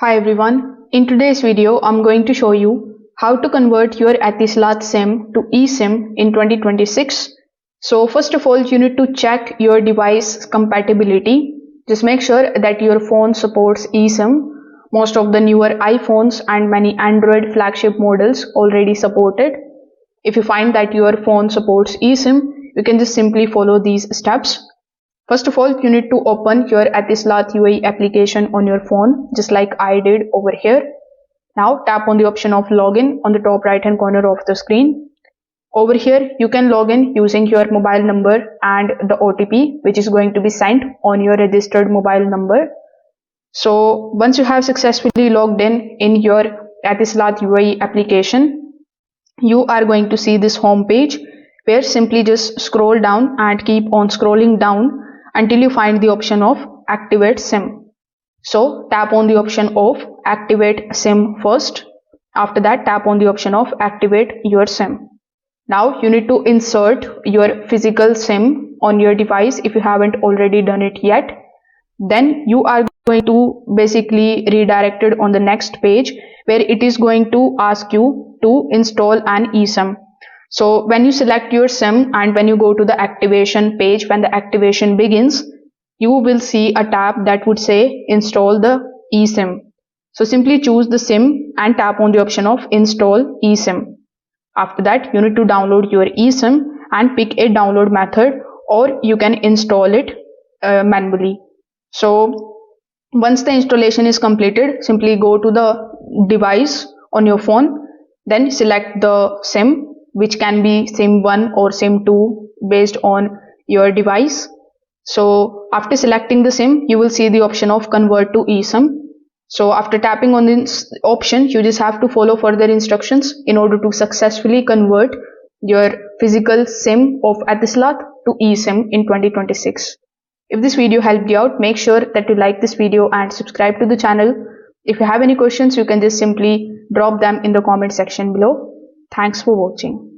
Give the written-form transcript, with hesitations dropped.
Hi everyone, in today's video I'm going to show you how to convert your Etisalat SIM to eSIM in 2026. So first of all you need to check your device compatibility. Just make sure that your phone supports eSIM. Most of the newer iPhones and many Android flagship models already support it. If you find that your phone supports eSIM, you can just simply follow these steps. First of all, you need to open your Etisalat UI application on your phone, just like I did over here. Now tap on the option of login on the top right hand corner of the screen. Over here, you can log in using your mobile number and the OTP, which is going to be sent on your registered mobile number. So once you have successfully logged in your Etisalat UI application, you are going to see this home page where simply just scroll down and keep on scrolling down until you find the option of activate SIM. So tap on the option of activate SIM first. After that, tap on the option of activate your SIM. Now you need to insert your physical SIM on your device if you haven't already done it yet. Then you are going to basically redirected on the next page where it is going to ask you to install an eSIM. So when you select your SIM and when you go to the activation page, when the activation begins, you will see a tab that would say install the eSIM. So simply choose the SIM and tap on the option of install eSIM. After that, you need to download your eSIM and pick a download method, or you can install it manually. So once the installation is completed, simply go to the device on your phone, then select the SIM, which can be SIM 1 or SIM 2 based on your device. So after selecting the SIM, you will see the option of convert to eSIM. So after tapping on this option, you just have to follow further instructions in order to successfully convert your physical SIM of Etisalat to eSIM in 2026. If this video helped you out, make sure that you like this video and subscribe to the channel. If you have any questions, you can just simply drop them in the comment section below. Thanks for watching.